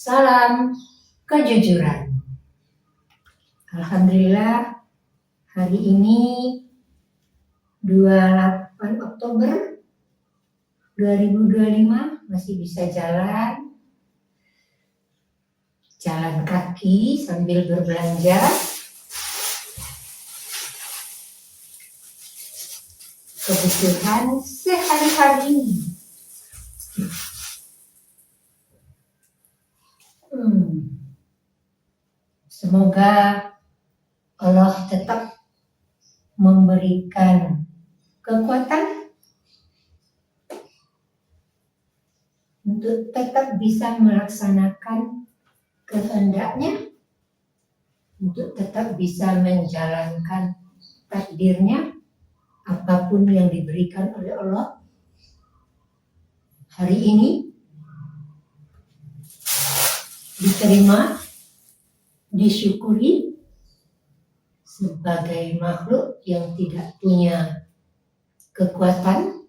Salam kejujuran. Alhamdulillah, hari ini 28 Oktober 2025 masih bisa jalan kaki sambil berbelanja. Kebutuhan sehari-hari. Semoga Allah tetap memberikan kekuatan untuk tetap bisa melaksanakan kehendaknya, untuk tetap bisa menjalankan takdirnya, apapun yang diberikan oleh Allah hari ini diterima, disyukuri sebagai makhluk yang tidak punya kekuatan,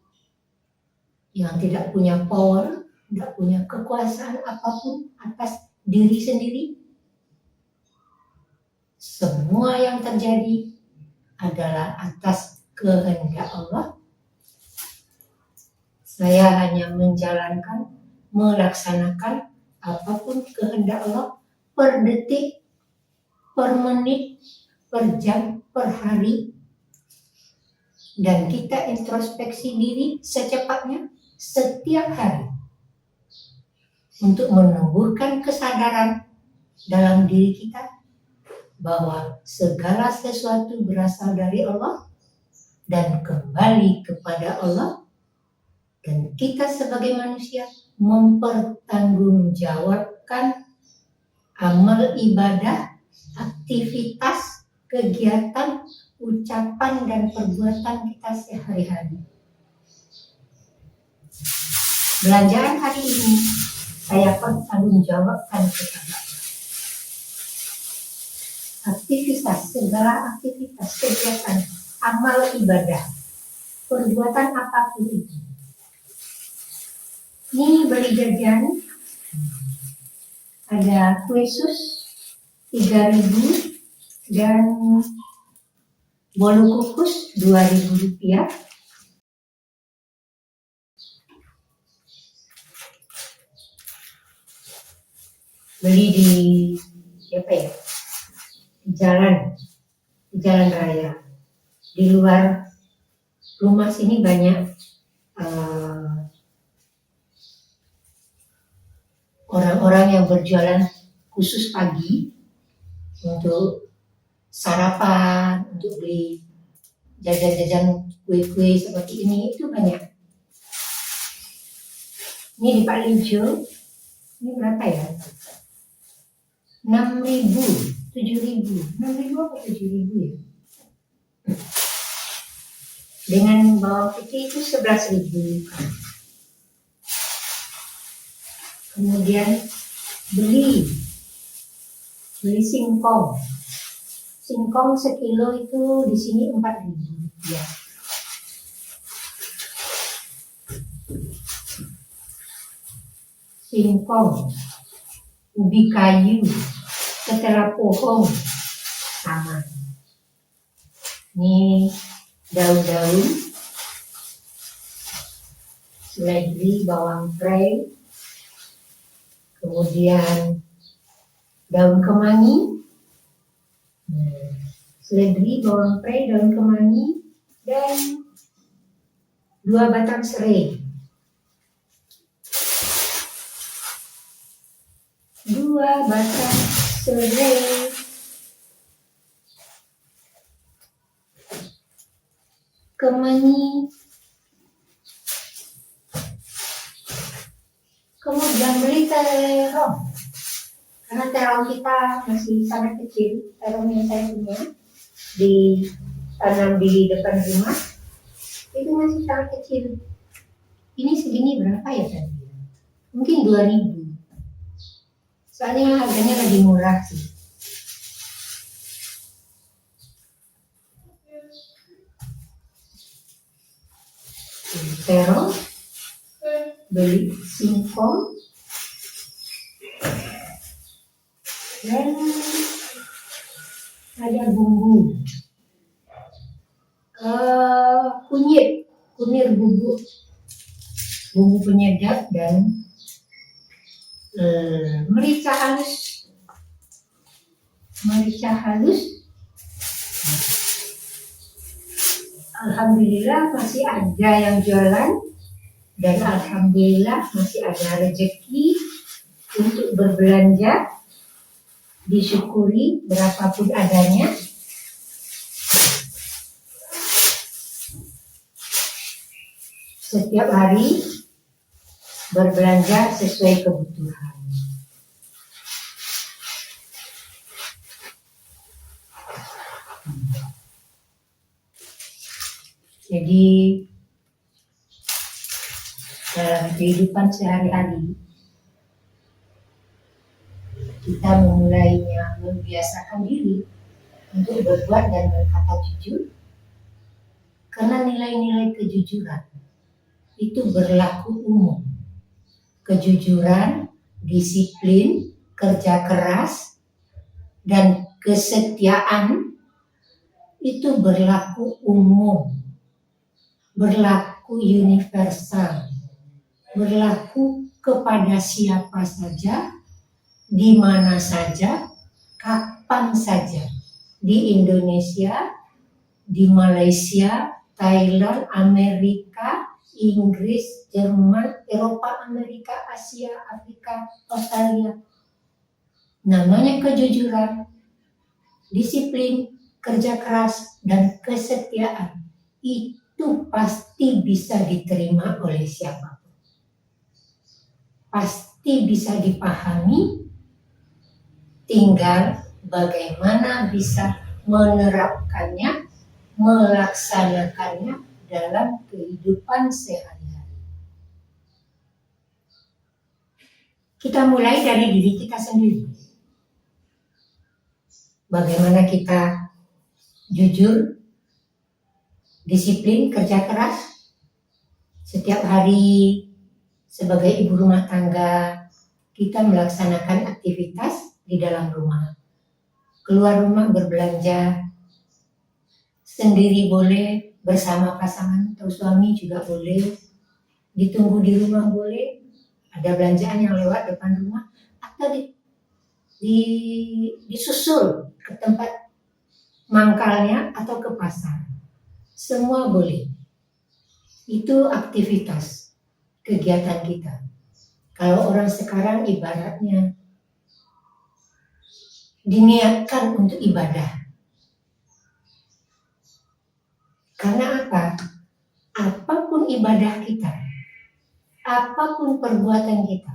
yang tidak punya power, tidak punya kekuasaan apapun atas diri sendiri. Semua yang terjadi adalah atas kehendak Allah. Saya hanya menjalankan, melaksanakan apapun kehendak Allah per detik, per menit, per jam, per hari. Dan kita introspeksi diri secepatnya setiap hari untuk menumbuhkan kesadaran dalam diri kita bahwa segala sesuatu berasal dari Allah dan kembali kepada Allah, dan kita sebagai manusia mempertanggungjawabkan amal ibadah, aktivitas, kegiatan, ucapan dan perbuatan kita sehari-hari. Belanjaan hari ini saya pertanggungjawabkan kepada Allah. Segala aktivitas, kegiatan, amal ibadah, perbuatan apapun itu. Ini beli jajan, ada kue sus 3.000 dan bolu kukus 2.000 rupiah. Beli di jalan raya. Di luar rumah sini banyak orang-orang yang berjualan khusus pagi untuk sarapan, untuk beli jajan-jajan kue-kue seperti ini, itu banyak. Ini di Pak Lijo, ini berapa ya? 6.000, 7.000, 6.000 atau 7.000 ya? Dengan bawang putih itu 11.000. Kemudian beli singkong. Singkong sekilo itu di sini 4.000 ya. Singkong, ubi kayu, ketela pohon sama. Ini daun-daun, seledri, bawang prei, kemudian daun kemangi, seledri, bawang prei, daun kemangi, dan 2 batang serai. 2 batang serai. Kemangi. Kemudian beli terong. Karena terong kita masih sangat kecil, terong yang saya punya ditanam di depan rumah itu masih sangat kecil. Ini segini berapa ya tadi? Mungkin 2.000. Soalnya harganya lagi murah sih. Terong, beli singkong, Dan ada bumbu kunyit bubuk, bumbu penyedap dan merica halus. Alhamdulillah masih ada yang jualan dan alhamdulillah masih ada rezeki untuk berbelanja. Disyukuri berapapun adanya. Setiap hari berbelanja sesuai kebutuhan. Jadi dalam kehidupan sehari-hari kita memulainya membiasakan diri untuk berbuat dan berkata jujur, karena nilai-nilai kejujuran itu berlaku umum. Kejujuran, disiplin, kerja keras, dan kesetiaan itu berlaku umum, berlaku universal, berlaku kepada siapa saja, di mana saja, kapan saja, di Indonesia, di Malaysia, Thailand, Amerika, Inggris, Jerman, Eropa, Amerika, Asia, Afrika, Australia. Namanya kejujuran, disiplin, kerja keras, dan kesetiaan itu pasti bisa diterima oleh siapapun. Pasti bisa dipahami, tinggal bagaimana bisa menerapkannya, melaksanakannya dalam kehidupan sehari-hari. Kita mulai dari diri kita sendiri. Bagaimana kita jujur, disiplin, kerja keras. Setiap hari sebagai ibu rumah tangga, kita melaksanakan aktivitas di dalam rumah. Keluar rumah berbelanja, sendiri boleh, bersama pasangan atau suami juga boleh, ditunggu di rumah boleh, ada belanjaan yang lewat depan rumah, atau disusul ke tempat mangkalnya atau ke pasar. Semua boleh. Itu aktivitas, kegiatan kita. Kalau orang sekarang ibaratnya diniatkan untuk ibadah. Karena apa? Apapun ibadah kita, apapun perbuatan kita,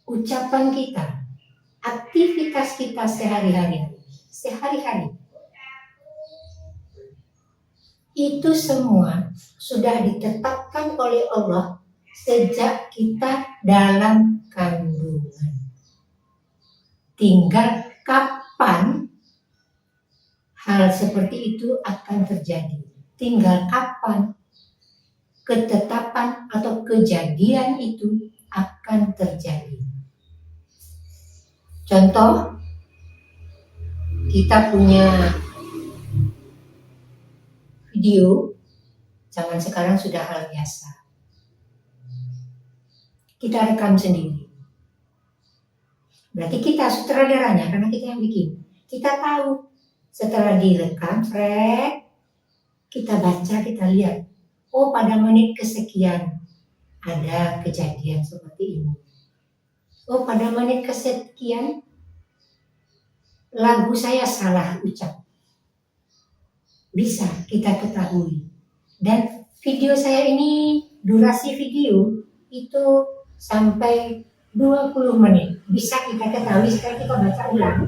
ucapan kita, aktivitas kita sehari-hari, itu semua sudah ditetapkan oleh Allah sejak kita dalam kandungan. Tinggal kapan hal seperti itu akan terjadi. Tinggal kapan ketetapan atau kejadian itu akan terjadi. Contoh, kita punya video, zaman sekarang sudah hal biasa. Kita rekam sendiri. Berarti kita sutradaranya, karena kita yang bikin. Kita tahu setelah direkam, kita baca, kita lihat. Oh, pada menit kesekian ada kejadian seperti ini. Oh, pada menit kesekian lagu saya salah ucap. Bisa kita ketahui. Dan video saya ini, durasi video itu sampai 20 menit. Bisa kita ketahui, sekarang kita baca ulang.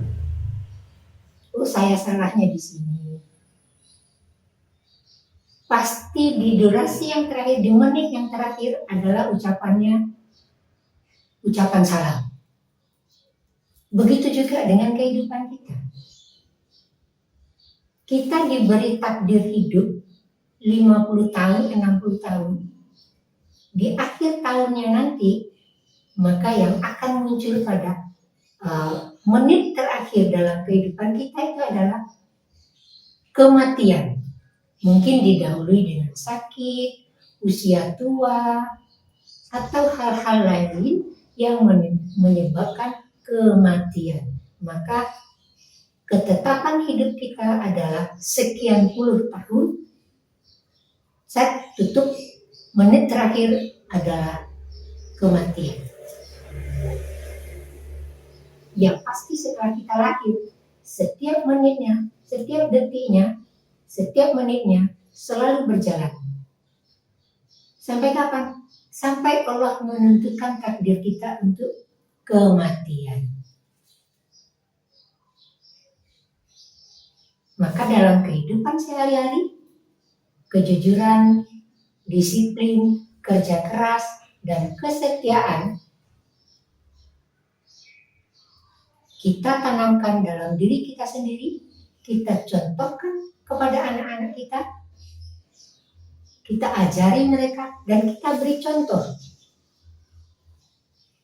Oh, saya salahnya di sini. Pasti di durasi yang terakhir, di menit yang terakhir adalah ucapan salam. Begitu juga dengan kehidupan kita. Kita diberi takdir hidup 50 tahun, 60 tahun. Di akhir tahunnya nanti, maka yang akan muncul pada menit terakhir dalam kehidupan kita itu adalah kematian. Mungkin didahului dengan sakit, usia tua, atau hal-hal lain yang menyebabkan kematian. Maka ketetapan hidup kita adalah sekian puluh tahun. Saya tutup, menit terakhir adalah kematian. Yang pasti setelah kita lahir, setiap menitnya, setiap detiknya, setiap menitnya selalu berjalan. Sampai kapan? Sampai Allah menentukan takdir kita untuk kematian. Maka dalam kehidupan sehari-hari, kejujuran, disiplin, kerja keras, dan kesetiaan kita tanamkan dalam diri kita sendiri, kita contohkan kepada anak-anak kita ajari mereka, dan kita beri contoh.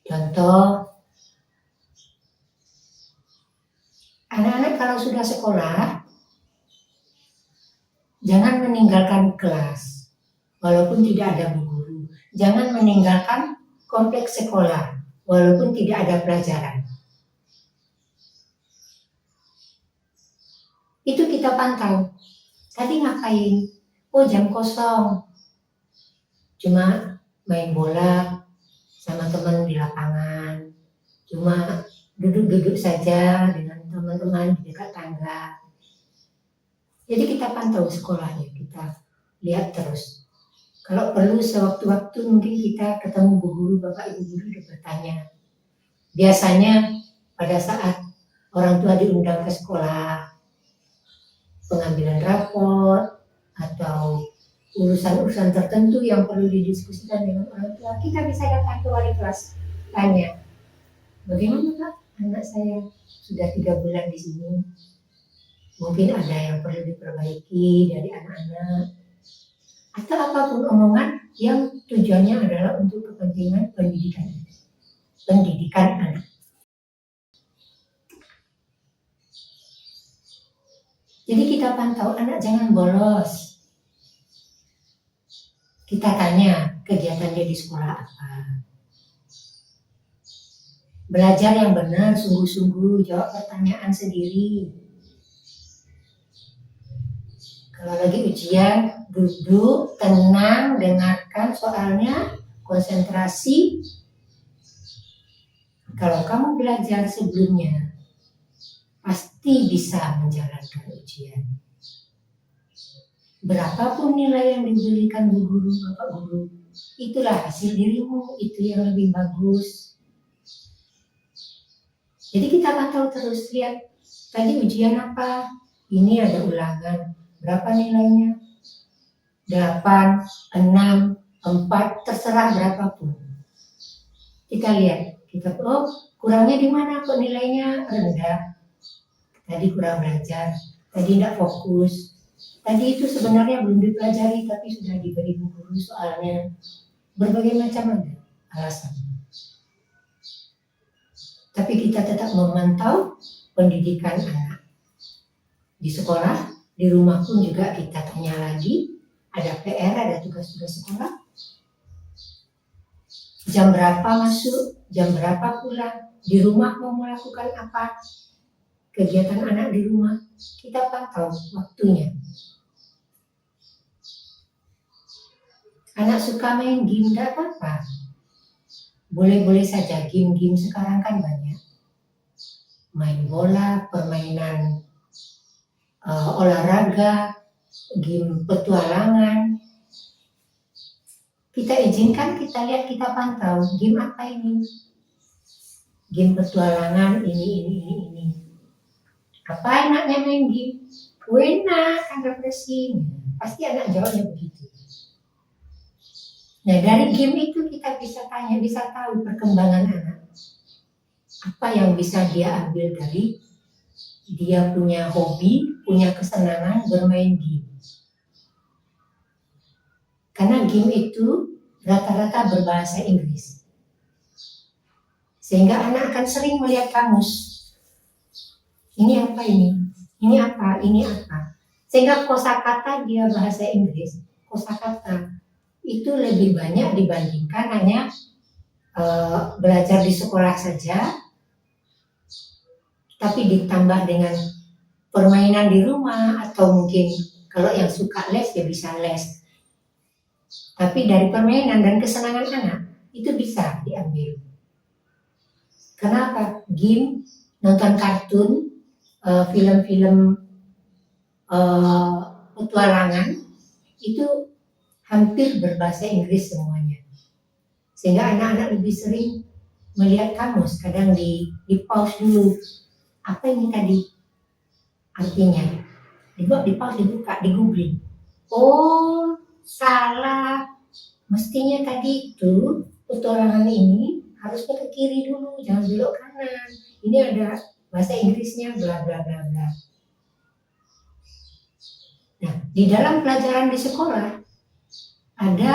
Contoh, anak-anak kalau sudah sekolah, jangan meninggalkan kelas, walaupun tidak ada bu guru. Jangan meninggalkan kompleks sekolah, walaupun tidak ada pelajaran. Itu kita pantau. Tadi ngapain? Oh, jam kosong. Cuma main bola sama teman di lapangan. Cuma duduk-duduk saja dengan teman-teman di dekat tangga. Jadi kita pantau sekolahnya, kita lihat terus. Kalau perlu sewaktu-waktu mungkin kita ketemu bu guru, bapak ibu guru dan bertanya. Biasanya pada saat orang tua diundang ke sekolah, pengambilan rapor, atau urusan-urusan tertentu yang perlu didiskusikan dengan orang tua, kita bisa datang ke wali kelas, tanya, bagaimana Pak, anak saya sudah 3 bulan di sini, mungkin ada yang perlu diperbaiki dari anak-anak, atau apapun omongan yang tujuannya adalah untuk kepentingan pendidikan anak. Jadi kita pantau anak jangan bolos. Kita tanya kegiatan dia di sekolah apa. Belajar yang benar, sungguh-sungguh, jawab pertanyaan sendiri. Kalau lagi ujian, duduk, tenang, dengarkan soalnya, konsentrasi. Kalau kamu belajar sebelumnya, pasti bisa menjalankan ujian. Berapapun nilai yang diberikan bu guru, bapak guru, itulah hasil dirimu, itu yang lebih bagus. Jadi kita pantau terus, lihat tadi ujian apa, ini ada ulangan, berapa nilainya? 8, 6, 4, terserah berapapun. Kita lihat, oh kurangnya di mana kok nilainya rendah? Tadi kurang belajar, tadi tidak fokus. Tadi itu sebenarnya belum dipelajari, tapi sudah diberi bu guru soalnya. Berbagai macam ada alasan. Tapi kita tetap memantau pendidikan anak. Di sekolah, di rumah pun juga kita tanya lagi, ada PR, ada tugas-tugas sekolah. Jam berapa masuk, jam berapa pulang, di rumah mau melakukan apa, kegiatan anak di rumah, kita pantau waktunya. Anak suka main game, tidak apa-apa. Boleh-boleh saja, game-game sekarang kan banyak. Main bola, permainan olahraga, game petualangan. Kita izinkan, kita lihat, kita pantau. Game apa ini? Game petualangan, ini. Apa enaknya main game? Enak, kan refreshing. Pasti anak jawabnya begitu. Nah, dari game itu kita bisa tanya, bisa tahu perkembangan anak. Apa yang bisa dia ambil dari dia punya hobi, punya kesenangan bermain game. Karena game itu rata-rata berbahasa Inggris. Sehingga anak akan sering melihat kamus. Ini apa ini? Ini apa? Ini apa? Sehingga kosakata dia bahasa Inggris, kosakata itu lebih banyak dibandingkan hanya belajar di sekolah saja, tapi ditambah dengan permainan di rumah atau mungkin kalau yang suka les dia bisa les. Tapi dari permainan dan kesenangan anak itu bisa diambil. Kenapa? Game, nonton kartun, film-film petualangan itu hampir berbahasa Inggris semuanya. Sehingga anak-anak lebih sering melihat kamus, kadang di pause dulu. Apa ini tadi? Artinya, di pause, dibuka, di googling. Oh, salah. Mestinya tadi itu petualangan ini harusnya ke kiri dulu, jangan belok kanan. Ini ada bahasa Inggrisnya, bla bla bla bla. Nah, di dalam pelajaran di sekolah ada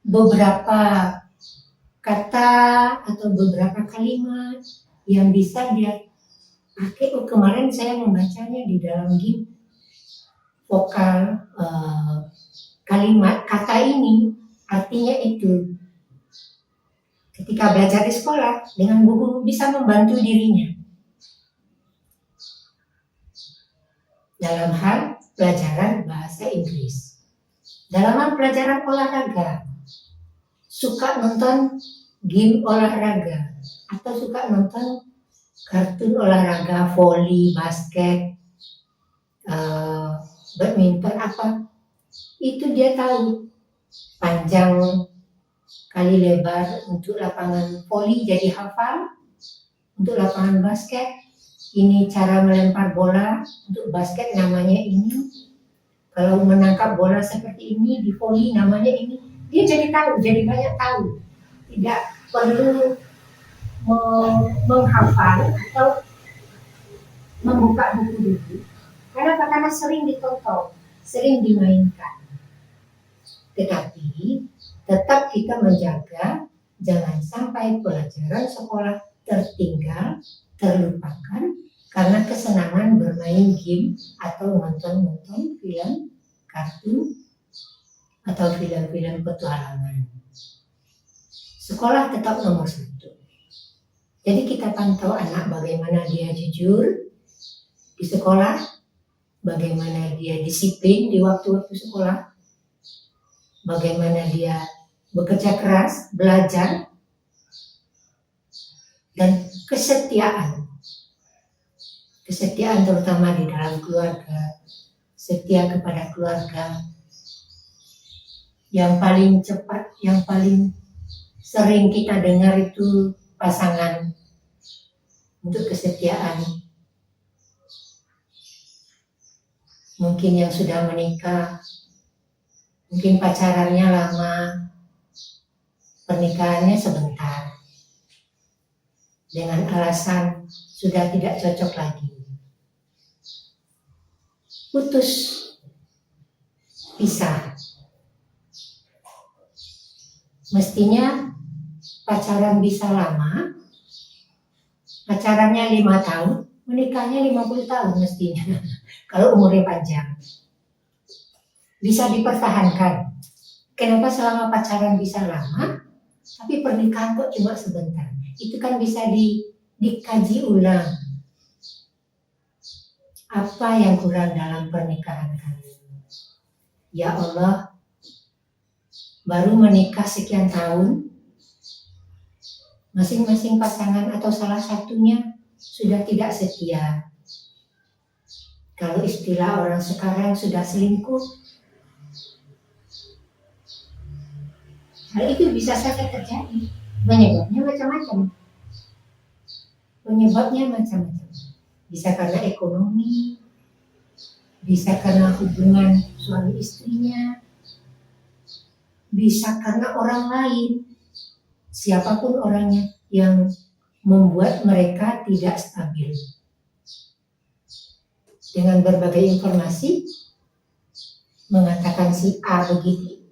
beberapa kata atau beberapa kalimat yang bisa dia pakai. Oh, kemarin saya membacanya di dalam game vokal kalimat kata ini artinya itu. Ketika belajar di sekolah dengan buku bisa membantu dirinya dalam hal pelajaran bahasa Inggris. Dalam hal pelajaran olahraga, suka nonton game olahraga atau suka nonton kartun olahraga, voli, basket, badminton apa, itu dia tahu panjang kali lebar untuk lapangan voli jadi hafal, untuk lapangan basket ini cara melempar bola, untuk basket namanya ini, kalau menangkap bola seperti ini di voli namanya ini. Dia jadi tahu, jadi banyak tahu, tidak perlu menghafal atau membuka buku dulu. Karena sering ditonton, sering dimainkan. Tetapi tetap kita menjaga jangan sampai pelajaran sekolah tertinggal, terlupakan karena kesenangan bermain game atau nonton film, kartun atau film-film petualangan. Sekolah tetap nomor 1. Jadi kita pantau anak bagaimana dia jujur di sekolah, bagaimana dia disiplin di waktu-waktu sekolah, bagaimana dia bekerja keras, belajar, dan kesetiaan. Kesetiaan terutama di dalam keluarga, setia kepada keluarga. Yang paling cepat, yang paling sering kita dengar itu pasangan untuk kesetiaan. Mungkin yang sudah menikah, mungkin pacarannya lama, pernikahannya sebentar, dengan alasan sudah tidak cocok lagi, putus, pisah. Mestinya pacaran bisa lama, pacarannya 5 tahun, menikahnya 50 tahun mestinya, kalau umurnya panjang. Bisa dipertahankan. Kenapa selama pacaran bisa lama, tapi pernikahan kok cuma sebentar? Itu kan bisa dikaji ulang. Apa yang kurang dalam pernikahan kami? Ya Allah, baru menikah sekian tahun, masing-masing pasangan atau salah satunya sudah tidak setia. Kalau istilah orang sekarang sudah selingkuh, hal itu bisa saja terjadi. Penyebabnya macam-macam. Bisa karena ekonomi, bisa karena hubungan suami istrinya, bisa karena orang lain, siapapun orangnya yang membuat mereka tidak stabil. Dengan berbagai informasi mengatakan si A begini,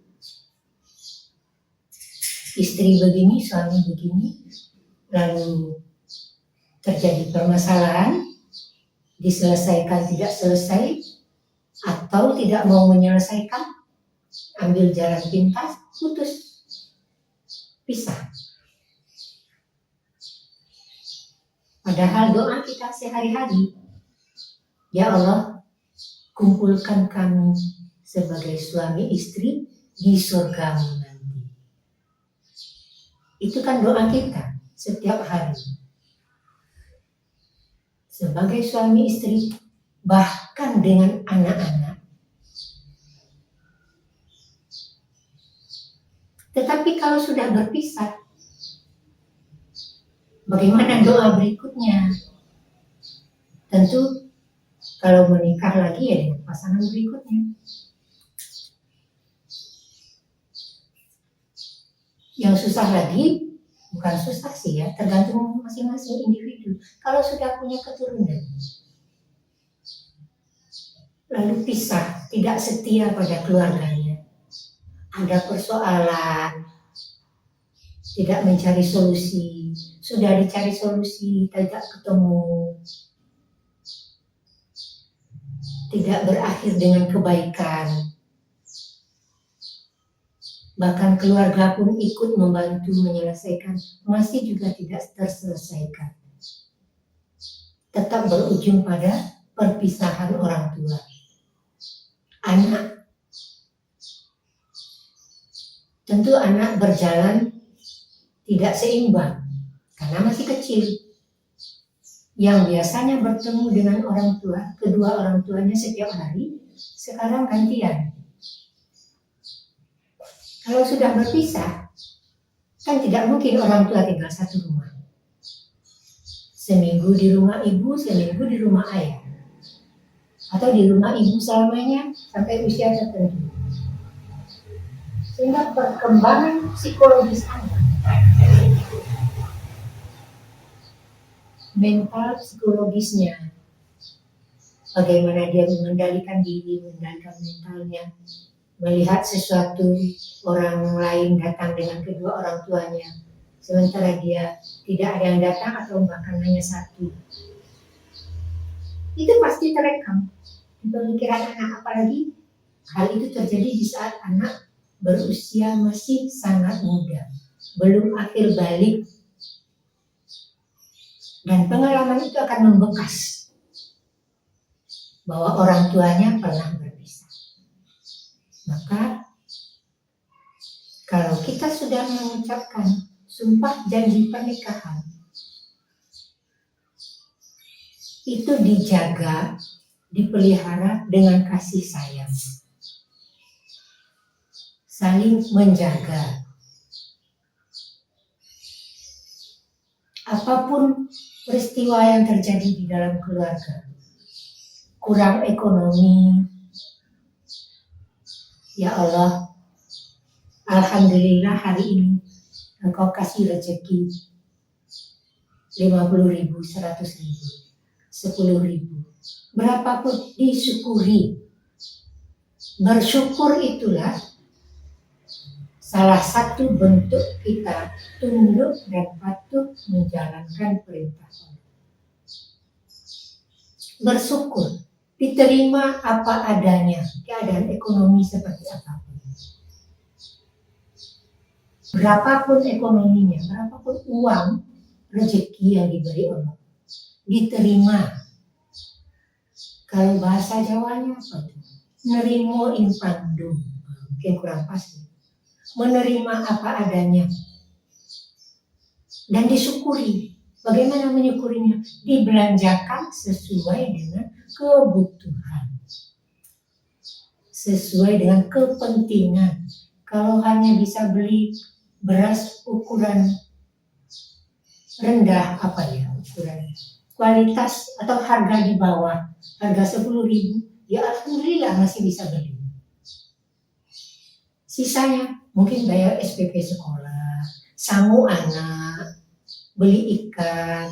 istri begini, suami begini, lalu terjadi permasalahan, diselesaikan tidak selesai, atau tidak mau menyelesaikan, ambil jalan pintas, putus, pisah. Padahal doa kita sehari-hari, ya Allah, kumpulkan kami sebagai suami istri di surgamu nanti. Itu kan doa kita setiap hari. Sebagai suami istri, bahkan dengan anak-anak. Tetapi kalau sudah berpisah, bagaimana doa berikutnya? Tentu kalau menikah lagi ya dengan pasangan berikutnya. Yang susah lagi, bukan susah sih ya, tergantung masing-masing individu. Kalau sudah punya keturunan, lalu pisah, tidak setia pada keluarganya, ada persoalan, tidak mencari solusi, sudah dicari solusi, tidak ketemu, tidak berakhir dengan kebaikan, bahkan keluarga pun ikut membantu menyelesaikan, masih juga tidak terselesaikan. Tetap berujung pada perpisahan orang tua. Anak, tentu anak berjalan tidak seimbang karena masih kecil. Yang biasanya bertemu dengan orang tua, kedua orang tuanya setiap hari, sekarang gantian. Kalau sudah berpisah, kan tidak mungkin orang tua tinggal satu rumah. Seminggu di rumah ibu, seminggu di rumah ayah. Atau di rumah ibu selamanya sampai usia tertentu. Sehingga perkembangan psikologis anak, mental psikologisnya, bagaimana dia mengendalikan diri, mengendalikan mentalnya, melihat sesuatu orang lain datang dengan kedua orang tuanya, sementara dia tidak ada yang datang atau bahkan hanya satu. Itu pasti terekam di pemikiran anak, apalagi hal itu terjadi di saat anak berusia masih sangat muda, belum akhir balik, dan pengalaman itu akan membekas bahwa orang tuanya pernah berpisah. Maka kalau kita sudah mengucapkan sumpah janji pernikahan, itu dijaga, dipelihara dengan kasih sayang, saling menjaga. Apapun peristiwa yang terjadi di dalam keluarga, kurang ekonomi, ya Allah, alhamdulillah hari ini Engkau kasih rezeki 50.000, 100.000, 10.000, berapapun disyukuri. Bersyukur itulah salah satu bentuk kita tunduk dan patuh menjalankan perintah Allah. Bersyukur, diterima apa adanya, keadaan ekonomi seperti apapun. Berapapun ekonominya, berapapun uang, rezeki yang diberi Allah, diterima. Kalau bahasa Jawanya apa itu? Nerimo impandum, mungkin kurang pasti. Menerima apa adanya dan disyukuri. Bagaimana menyukurinya? Dibelanjakan sesuai dengan kebutuhan, sesuai dengan kepentingan. Kalau hanya bisa beli beras ukuran rendah, ukuran kualitas atau harga di bawah, harga 10.000, ya alhamdulillah masih bisa beli. Sisanya mungkin bayar SPP sekolah, sangu anak, beli ikan.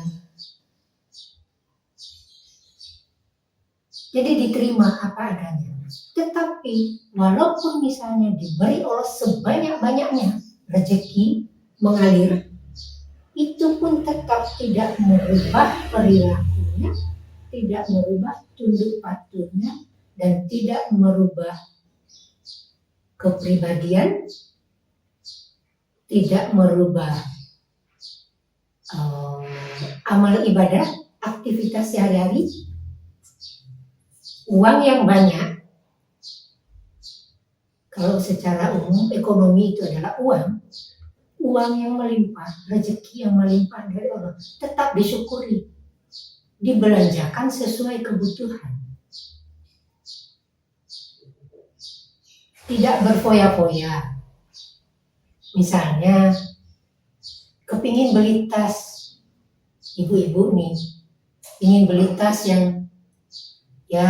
Jadi diterima apa adanya. Tetapi walaupun misalnya diberi Allah sebanyak-banyaknya rezeki mengalir, itu itu pun tetap tidak merubah perilakunya, tidak merubah tunduk patuhnya, dan tidak merubah kepribadian, tidak merubah amal ibadah, aktivitas sehari-hari. Uang yang banyak, kalau secara umum ekonomi itu adalah uang yang melimpah, rezeki yang melimpah dari Allah, tetap disyukuri, dibelanjakan sesuai kebutuhan, tidak berfoya-foya. Misalnya kepingin beli tas, ibu-ibu nih ingin beli tas yang ya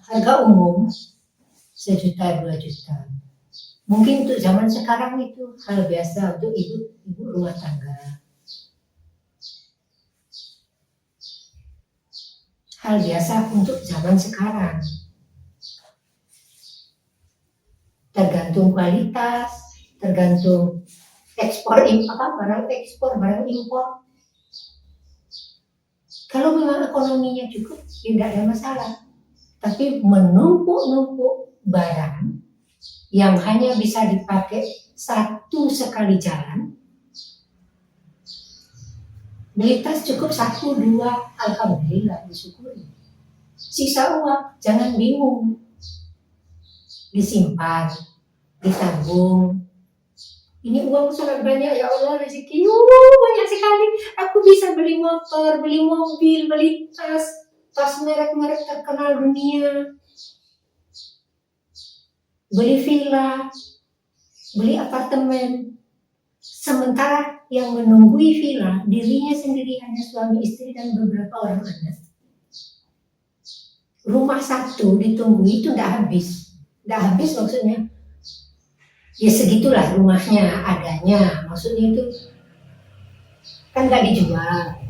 harga umum 1 juta 2 juta. Mungkin untuk zaman sekarang itu hal biasa untuk ibu rumah tangga. Hal biasa untuk zaman sekarang. Tergantung kualitas, tergantung barang ekspor, barang impor. Kalau memang ekonominya cukup, ya tidak ada masalah. Tapi menumpuk-numpuk barang yang hanya bisa dipakai 1 sekali jalan, beli tas cukup 1, 2, alhamdulillah, disyukuri. Sisa uang jangan bingung, disimpan, ditabung. Ini uang sangat banyak, ya Allah, rezeki banyak sekali. Aku bisa beli motor, beli mobil, beli tas merek-merek terkenal dunia, beli villa, beli apartemen. Sementara yang menunggui villa dirinya sendiri, hanya suami istri dan beberapa orang anak. Rumah 1 ditunggui itu tidak habis. Tidak habis maksudnya ya segitulah rumahnya adanya, maksudnya itu kan nggak dijual,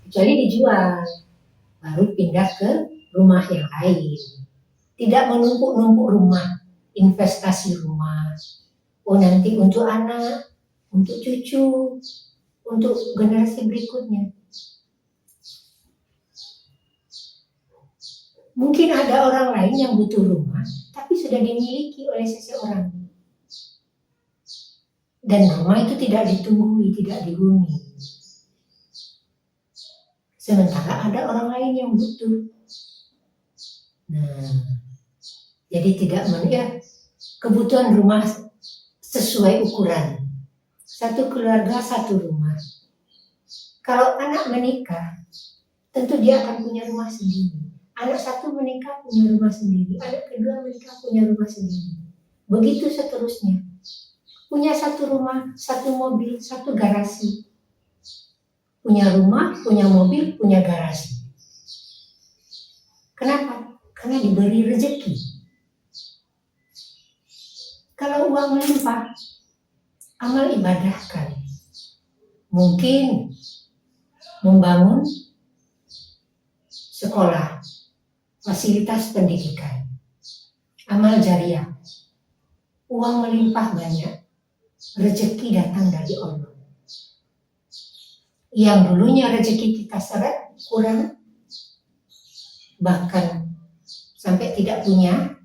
kecuali dijual baru pindah ke rumah yang lain. Tidak menumpuk-numpuk rumah, investasi rumah, nanti untuk anak, untuk cucu, untuk generasi berikutnya. Mungkin ada orang lain yang butuh rumah tapi sudah dimiliki oleh seseorang, dan rumah itu tidak ditunggui, tidak dihuni. Sementara ada orang lain yang butuh. Nah, jadi tidak kebutuhan rumah sesuai ukuran. 1 keluarga 1 rumah. Kalau anak menikah, tentu dia akan punya rumah sendiri. Anak 1 menikah punya rumah sendiri, anak kedua menikah punya rumah sendiri. Begitu seterusnya. Punya 1 rumah, 1 mobil, 1 garasi. Punya rumah, punya mobil, punya garasi. Kenapa? Karena diberi rezeki. Kalau uang melimpah, amal ibadahkan. Mungkin membangun sekolah, fasilitas pendidikan, amal jariah. Uang melimpah banyak, rezeki datang dari Allah. Yang dulunya rezeki kita seret, kurang, bahkan sampai tidak punya,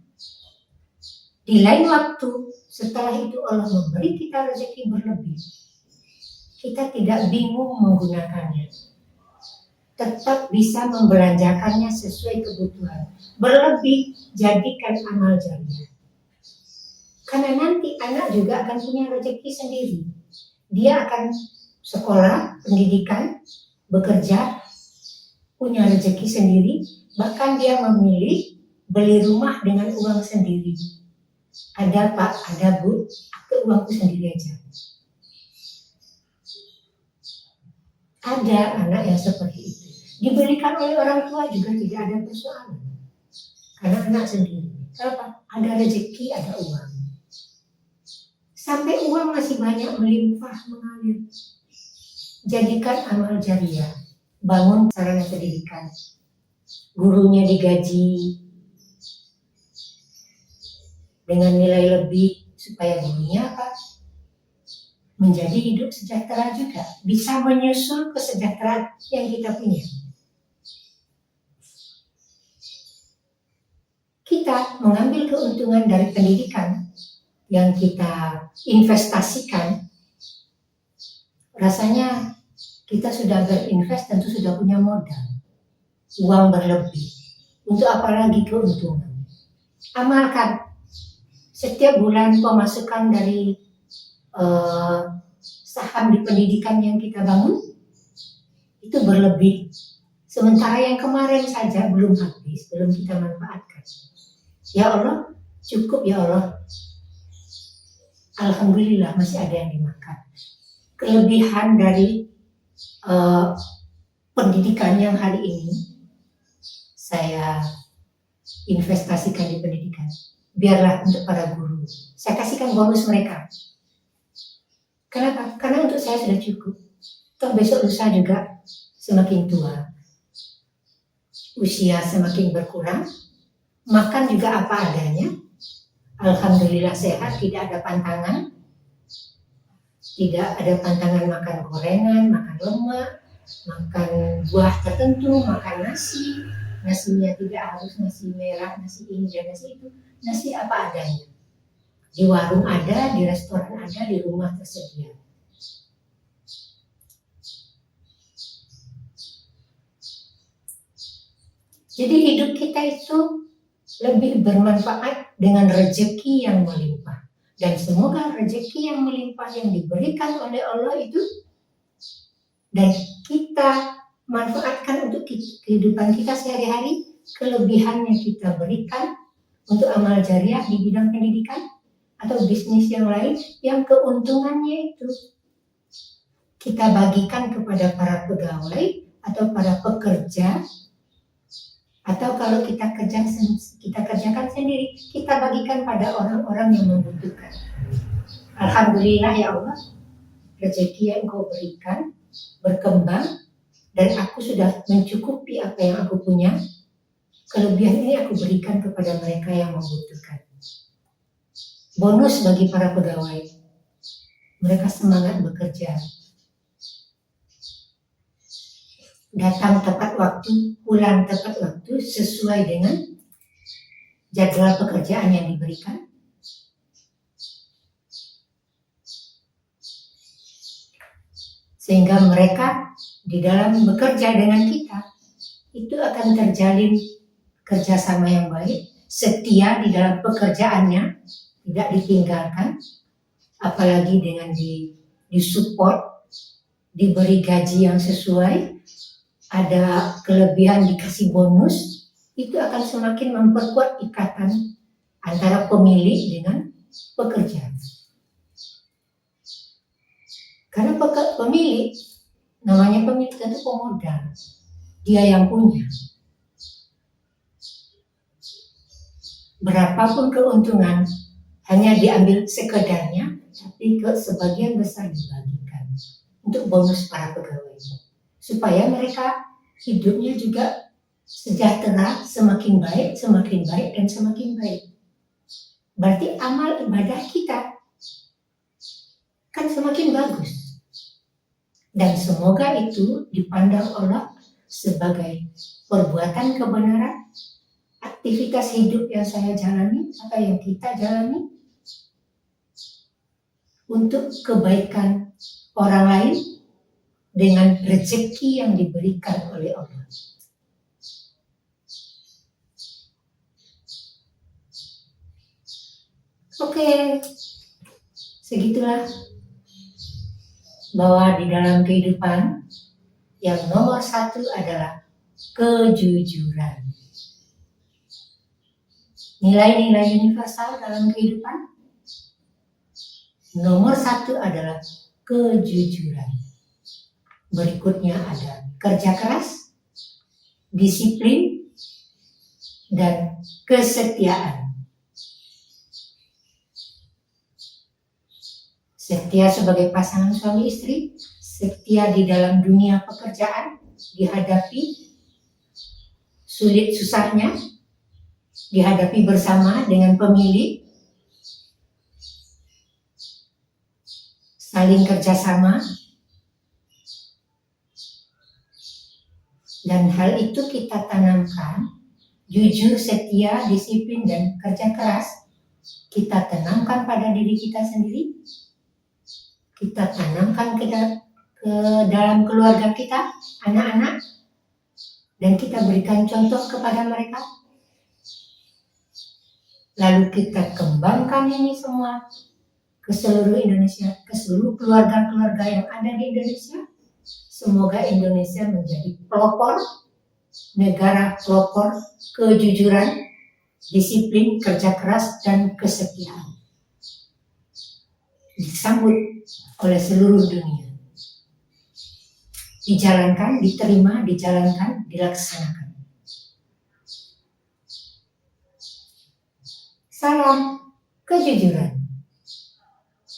di lain waktu setelah itu Allah memberi kita rezeki berlebih. Kita tidak bingung menggunakannya, tetap bisa membelanjakannya sesuai kebutuhan. Berlebih, jadikan amal jariah. Karena nanti anak juga akan punya rezeki sendiri. Dia akan sekolah, pendidikan, bekerja, punya rezeki sendiri. Bahkan dia memilih beli rumah dengan uang sendiri. Ada Pak, ada Bu, aku uangku sendiri aja. Ada anak yang seperti itu. Diberikan oleh orang tua juga tidak ada persoalan. Karena anak sendiri. Kenapa? Ada rezeki, ada uang. Sampai uang masih banyak melimpah mengalir. Jadikan amal jariah. Bangun sarana pendidikan. Gurunya digaji dengan nilai lebih supaya gurunya apa? menjadi hidup sejahtera juga, bisa menyusul kesejahteraan yang kita punya. Kita mengambil keuntungan dari pendidikan yang kita investasikan, rasanya kita sudah berinvest, tentu sudah punya modal, uang berlebih. Untuk apa lagi keuntungan? Amalkan setiap bulan pemasukan dari saham di pendidikan yang kita bangun itu berlebih. Sementara yang kemarin saja belum habis, belum kita manfaatkan. Ya Allah, cukup ya Allah. Alhamdulillah masih ada yang dimakan. Kelebihan dari pendidikan yang hari ini saya investasikan di pendidikan. Biarlah untuk para guru. Saya kasihkan bonus mereka. Kenapa? Karena untuk saya sudah cukup. Toh besok lusa juga semakin tua, usia semakin berkurang, makan juga apa adanya. Alhamdulillah sehat, tidak ada pantangan. Tidak ada pantangan makan gorengan, makan lemak, makan buah tertentu, makan nasi. Nasinya tidak harus nasi merah, nasi ini dan nasi itu. Nasi apa adanya. Di warung ada, di restoran ada, di rumah tersedia. Jadi hidup kita itu lebih bermanfaat dengan rezeki yang melimpah. Dan semoga rezeki yang melimpah yang diberikan oleh Allah itu dan kita manfaatkan untuk kehidupan kita sehari-hari, kelebihannya kita berikan untuk amal jariah di bidang pendidikan atau bisnis yang lain, yang keuntungannya itu kita bagikan kepada para pegawai atau para pekerja, atau kalau kita kerjakan sendiri, kita bagikan pada orang-orang yang membutuhkan. Alhamdulillah ya Allah, rezeki yang Engkau berikan berkembang dan aku sudah mencukupi apa yang aku punya. Kelebihan ini aku berikan kepada mereka yang membutuhkan. Bonus bagi para pegawai, mereka semangat bekerja, datang tepat waktu, pulang tepat waktu sesuai dengan jadwal pekerjaan yang diberikan. Sehingga mereka di dalam bekerja dengan kita itu akan terjalin kerjasama yang baik, setia di dalam pekerjaannya, tidak ditinggalkan, apalagi dengan disupport, diberi gaji yang sesuai, ada kelebihan dikasih bonus, itu akan semakin memperkuat ikatan antara pemilik dengan pekerja. Karena pemilik, namanya pemilik itu pemodal, dia yang punya. Berapapun keuntungan hanya diambil sekedarnya, tapi sebagian besar dibagikan untuk bonus para pegawai, supaya mereka hidupnya juga sejahtera, semakin baik, dan semakin baik. Berarti amal ibadah kita kan semakin bagus. Dan semoga itu dipandang Allah sebagai perbuatan kebenaran, aktivitas hidup yang saya jalani atau yang kita jalani untuk kebaikan orang lain dengan rezeki yang diberikan oleh Allah. Oke, segitulah bahwa di dalam kehidupan yang nomor satu adalah kejujuran. Nilai-nilai universal dalam kehidupan nomor satu adalah kejujuran. Berikutnya ada kerja keras, disiplin, dan kesetiaan. Setia sebagai pasangan suami istri, setia di dalam dunia pekerjaan, dihadapi sulit susahnya, dihadapi bersama dengan pemilik, saling kerjasama, dan hal itu kita tanamkan, jujur, setia, disiplin, dan kerja keras, kita tanamkan pada diri kita sendiri, kita tanamkan ke dalam keluarga kita, anak-anak, dan kita berikan contoh kepada mereka. Lalu kita kembangkan ini semua ke seluruh Indonesia, ke seluruh keluarga-keluarga yang ada di Indonesia. Semoga Indonesia menjadi pelopor, negara pelopor kejujuran, disiplin, kerja keras, dan kesetiaan. Disambut oleh seluruh dunia. Dijalankan, diterima, dijalankan, dilaksanakan. Salam kejujuran.